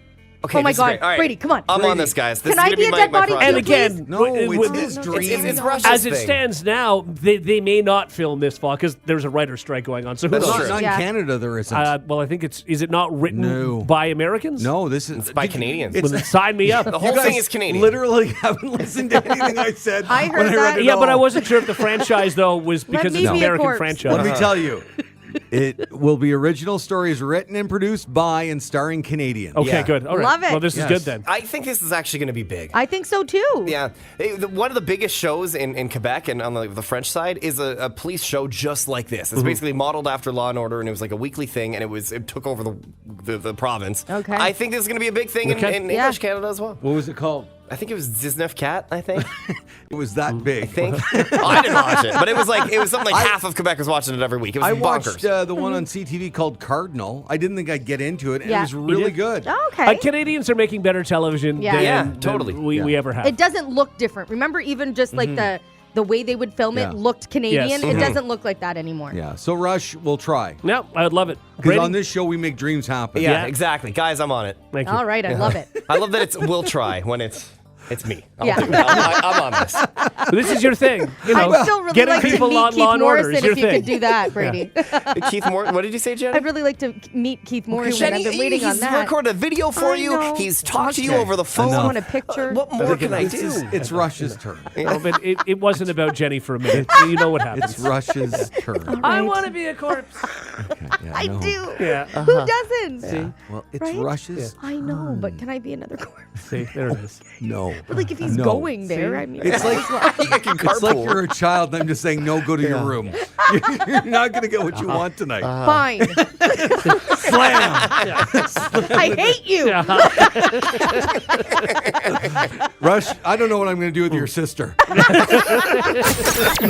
Okay, Oh my this is God. great. All right. Brady, come on. I'm on Brady. this, guys. This Can is I gonna be a my dead body project. And too, again, No, with- it's his no, dream. It's Rush's as it thing. stands now, they may not film this fall because there's a writer's strike going on. So who That's knows? true. Not in Yeah. Canada, there isn't. Well, I think is it not written No. by Americans? no, this is It's by Canadians. Well, then sign me up. The You whole guys thing is Canadian. Literally haven't listened to anything I said. I when heard read that. it Yeah, but I all. wasn't sure if the franchise though was Let because me it's an be a American corpse. franchise. Let me tell you, will be original stories written and produced by and starring Canadians. Okay, Yeah. good. All right. Love it. Well, this Yes. is good then. I think this is actually going to be big. I think so too. Yeah. One of the biggest shows in Quebec and on the French side is a police show just like this. It's basically modeled after Law and Order, and it was like a weekly thing, and it took over the province. Okay. I think this is going to be a big thing Okay. in Yeah. English Canada as well. What was it called? I think it was 19 Cat, I think. It was that big. I think. I didn't watch it, but it was something like half of Quebec was watching it every week. It was I bonkers. watched the one on CTV called Cardinal. I didn't think I'd get into it, and Yeah. it was You really did? good. Oh, okay. Canadians are making better television Yeah. than, Yeah, than totally. we ever have. It doesn't look different. Remember, even just like the way they would film Yeah. it looked Canadian. Yes. It doesn't look like that anymore. Yeah, so Rush, we'll try. No, I would love it. Because Brady? on this show, we make dreams happen. Yeah, Yeah. exactly. Guys, I'm on it. Thank you. All right, I love it. I love that it's we'll try when it's me. Yeah. I'm on this. This is your thing. You know, I'd still really getting like to people meet on Keith Law and Order Morrison is your if you thing. could do that, Brady. Keith Moore, what did you say, Jenny? I'd really like to meet Keith Morrison. I've been waiting on he's that. recorded a video for I you. know. He's talked to you Okay. over the phone. I want a picture. What more can I This is- do? it's Rush's turn. No, but it wasn't about Jenny for a minute. You know what happens. It's Rush's turn. I want to be a corpse. Okay, yeah, I no. do. Yeah. Who doesn't? Yeah. Well, it's Right? Rush's. I know, but can I be another corpse? See, there it is. No. But like if he's No. going there, I mean, It's like You can it's like carpool. you're a child and I'm just saying, no, go to your room. You're not going to get what you want tonight. fine. Slam! I hate you. Rush, I don't know what I'm going to do with your sister. The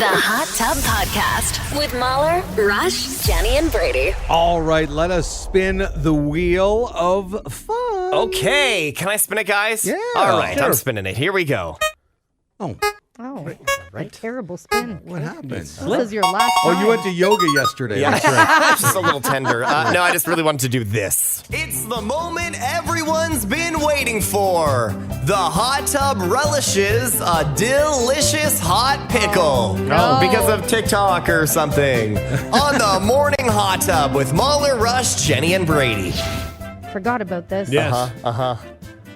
Hot Tub Podcast with Mahler, Rush, Jenny, and Brady. All right, let us spin the wheel of fun. Okay, can I spin it, guys? Yeah. All right, Sure. I'm spinning it. Here we go. Oh, Oh, a terrible spin. what happened? This is your last Oh, time. you went to yoga yesterday. Yeah, That's right. just a little tender. No, I just really wanted to do this. It's the moment everyone's been waiting for. The hot tub relishes a delicious hot pickle. No. Because of TikTok or something. On the morning hot tub with Mahler, Rush, Jenny, and Brady. Forgot about this. Yes.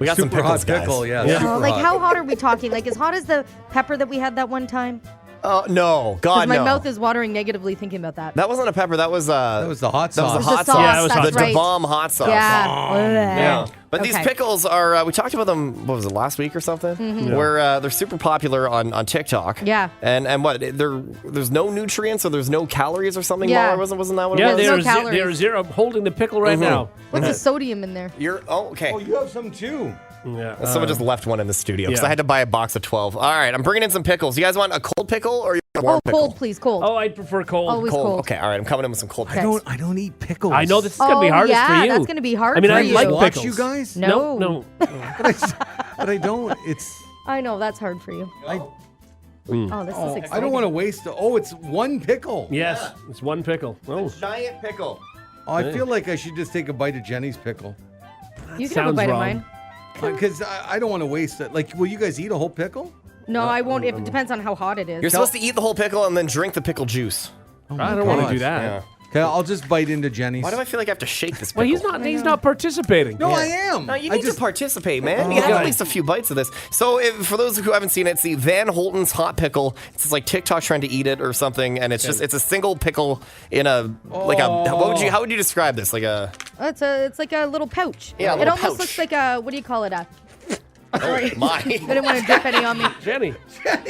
We got some Super pickles, hot guys. pickle, yeah. Yeah. super Oh, like hot. how hot are we talking? Like as hot as the pepper that we had that one time? Oh, no. God, Because my no. mouth is watering negatively thinking about that. That wasn't a pepper. That was That was the hot that was sauce. the hot the sauce, sauce. Yeah, it was the hot that's right. bomb hot sauce. Yeah. Yeah. But these Okay. pickles are, we talked about them, what was it, last week or something? Where they're super popular on TikTok. Yeah. And what, there's no nutrients or there's no calories or something? Yeah. Mara? Wasn't that what Yeah, it was? no they're calories. they're zero. I'm holding the pickle right now. What's the sodium in there? Okay. Oh, you have some too. Yeah. Someone just left one in the studio because yeah. I had to buy a box of 12. All right, I'm bringing in some pickles. You guys want a cold pickle or you want a warm Oh, pickle? cold, please, cold. Oh, I prefer cold. Always cold. Okay, all right, I'm coming in with some cold Okay. pickles. I don't eat pickles. I know this is gonna be hardest yeah, for you. that's gonna be hard I mean, for I you. like watch pickles. you guys, No. No. but I don't. It's. I know that's hard for you. Oh, this is exciting. I don't want to waste. It's one pickle. Yes, it's one pickle. Oh, Giant pickle. Oh, I feel like I should just take a bite of Jenny's pickle You can have a sounds bite wrong. of mine. because I don't want to waste it. Like, will you guys eat a whole pickle? No, I won't. If it depends on how hot it is. You're supposed to eat the whole pickle and then drink the pickle juice. Oh I my don't want to gosh. do that. Yeah. Okay, I'll just bite into Jenny's. Why do I feel like I have to shake this pickle? Well, he's not participating. No, I am. No, you I need just to participate, man. You have Okay. at least a few bites of this. So, for those who haven't seen it, it's the Van Holten's hot pickle. It's just like TikTok trying to eat it or something, and it's a single pickle in a how would you describe this? Like a It's like a little pouch. Yeah, a It little almost pouch. looks like a what do you call it? Sorry. my. I didn't want to drip any on me. Jenny.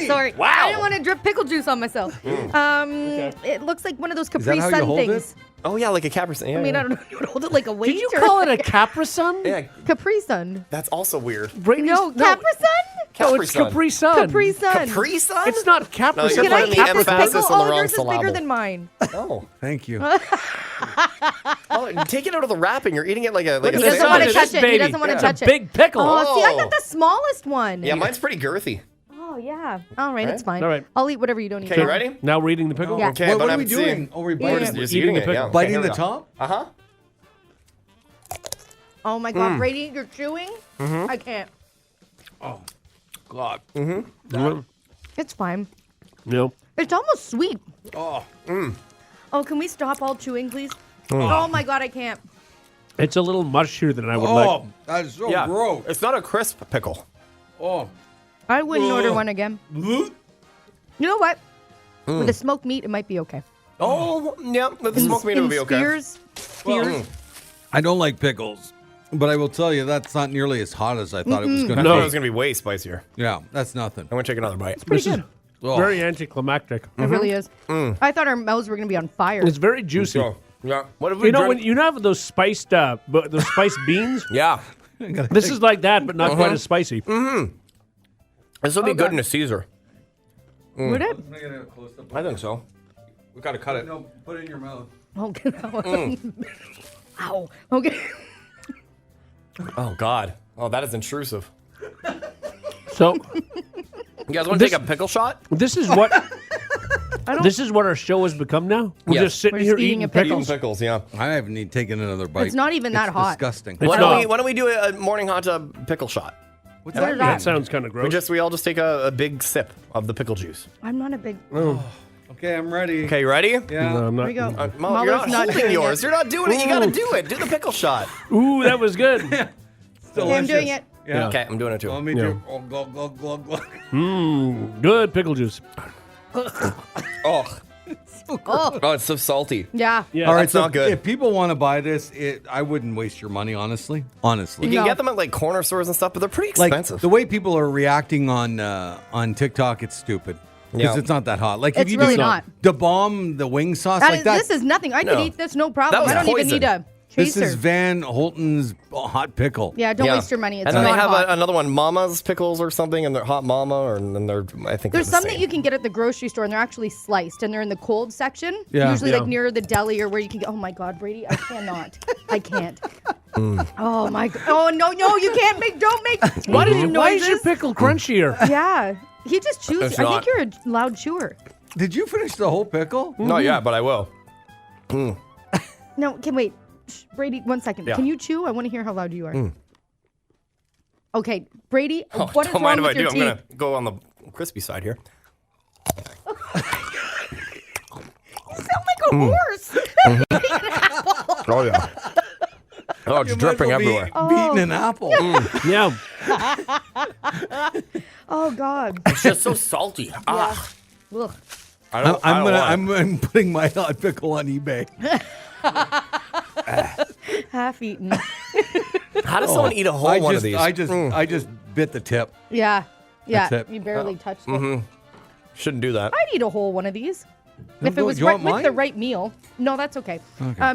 Sorry. Wow. I didn't want to drip pickle juice on myself. It looks like one of those that Capri how you Sun hold it? things. Oh yeah, like a Capri Sun. Yeah, I mean, yeah. I don't know if you would hold it like a weight Did you or call it a Capri Sun? Yeah, Capri Sun. that's also weird. Brady's, No, Capri Sun? No, Capri it's Sun. Capri Sun. Capri Sun. Capri Sun? It's not Capri No, Sun. you're Can I putting eat the this emphasis pickle? on the Oh, wrong yours is bigger syllable. than mine. Oh. Thank you. Oh, take it out of the wraping. You're eating it like a Look a at He the doesn't want size to of touch this it. He baby. doesn't want to It's touch a it. big pickle. Oh, see, I Oh. got the smallest one. Yeah, mine's pretty girthy. Oh, yeah. All right, it's fine. All right. I'll eat whatever you don't eat. Okay, you ready? Now we're eating the pickle? Yeah. Okay, what but are I'm we seeing- doing? Oh, we're We're biting, just Eating eating the it. pickle. Yeah. Okay, biting here we the go. top? Uh-huh. Oh, my God. Brady, you're chewing? I can't. God. It's fine. No. It's almost sweet. Oh. Oh, can we stop all chewing, please? Oh, my God, I can't. It's a little mushier than I would like. Oh, that is so gross. It's not a crisp pickle. Oh. I wouldn't order one again. Bleh. You know what? With the smoked meat, it might be okay. Oh, yeah. The smoked meat would be okay. Spears. I don't like pickles, but I will tell you that's not nearly as hot as I thought it was going to No, be. it was going to be way spicier. Yeah, that's nothing. I'm going to take another bite. Pretty good. Oh. Very anticlimactic. It really is. I thought our mouths were going to be on fire. It's very juicy. So, yeah. What if we You know, drank- when you have those spiced beans, Yeah. this is like that, but not quite as spicy. This would be good in a Caesar. Would it? I think so. We got to cut it. No, put it in your mouth. Okay. Ow. Okay. Oh, God. Oh, that is intrusive. So You guys want to take a pickle shot? this is what this is what our show has become now. We're Yes. just sitting We're just here eating eating a pickle. pickles. Pickles, yeah. I haven't even taken another bite. It's not even that hot. Disgusting. It's Why not. don't we do a morning hot tub pickle shot? What's What is That that? sounds kind of gross. We all just take a big sip of the pickle juice. I'm not a big. Okay, I'm ready. Okay, you ready? Yeah. No, I'm Here we go. not. Mom, you're Muller's not holding doing yours. it. You're not doing it. You got to do it. Do the pickle shot. Ooh, that was good. Okay, I'm doing it. Yeah. Okay, I'm doing it too. Well, me Yeah. too. Oh, glug, glug, glug, glug. Good pickle juice. Oh. Oh, it's so salty. Yeah. Yeah. All right, That's so not good. if people want to buy this, I wouldn't waste your money, honestly. Honestly. You can No. get them at like corner stores and stuff, but they're pretty Like expensive. the way people are reacting on TikTok, it's stupid because Yeah. it's not that hot. Like if It's you really do not. the bomb, the wing sauce That like is, that. this is nothing. I No. could eat this no problem. That was I don't poison. even need a This chaser. is Van Holten's hot pickle. Yeah, don't waste your money. It's and then not they have hot. another one, Mama's pickles or something, and they're Hot Mama, and then they're I think There's they're some the that same. you can get at the grocery store, and they're actually sliced, and they're in the cold section. Yeah. Usually, Yeah. like near the deli or where you can get. Oh my God, Brady, I cannot. I can't. Oh my God. Oh no, you can't make. Don't make. Why is noises. your pickle crunchier? Yeah, he just chews. It's I not. think you're a loud chewer. Did you finish the whole pickle? Not yet, but I will. No, can wait. Shh, Brady, 1 second. Yeah. Can you chew? I want to hear how loud you are. Okay, Brady, Oh, what is don't wrong mind if I with do. your I'm teeth? gonna go on the crispy side here. You sound like a horse. Oh yeah. Oh, it's dripping everywhere. Beating an apple. Yeah. Oh God. It's just so salty. Ah, Ugh. I'm putting my hot pickle on eBay. Half eaten. How does someone eat a whole one of these? I just bit the tip. Yeah. Yeah. That's it. You barely touched it. Shouldn't do that. I'd eat a whole one of these. No, If it no, was you want with the mine? right meal. No, that's okay.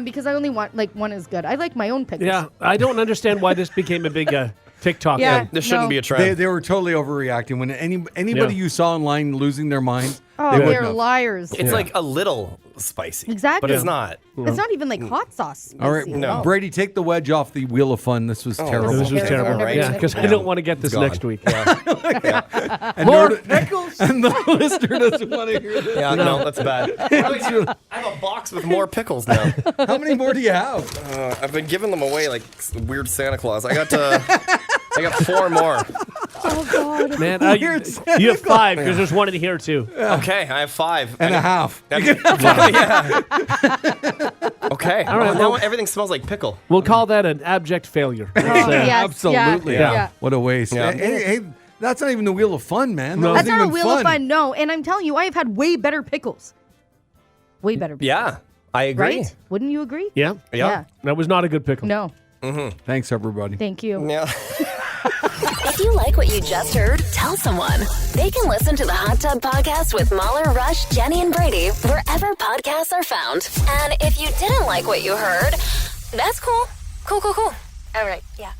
Because I only want like one is good. I like my own pickles. Yeah. I don't understand why this became a big TikTok Yeah. thing. This shouldn't No. be a trend. They were totally overreacting. When anybody Yeah. you saw online losing their mind, Oh, they they're wouldn't have. liars. It's like a little spicy. Exactly. But it's not. It's not even like hot sauce. All right, spicy. No. Brady, take the wedge off the wheel of fun. This was terrible. This was Terrible, terrible. right? Yeah, because I don't want to get this Gone. next week. And More nor- and the listener doesn't want to hear this. Yeah, no, that's bad. I have a box with more pickles now. How many more do you have? I've been giving them away like weird Santa Claus. I got 4 more. Oh God. Man, Weird you have 5 because there's one in here too. Okay, I have 5. And a half. Yeah. Okay. All right, now well- everything smells like pickle. We'll call that an abject failure. Oh, That's, yes, Absolutely. Yeah. What a waste. Yeah. Hey, that's not even the wheel of fun, man. No. That That's wasn't not a even wheel of fun. No, and I'm telling you, I have had way better pickles. Way better. Pickles, Yeah, I agree. Right? Wouldn't you agree? Yeah. Yeah. That was not a good pickle. No. Thanks, everybody. Thank you. Yeah. If you like what you just heard, tell someone. They can listen to the Hot Tub Podcast with Mahler, Rush, Jenny, and Brady wherever podcasts are found. And if you didn't like what you heard, that's cool. Cool. All right, yeah.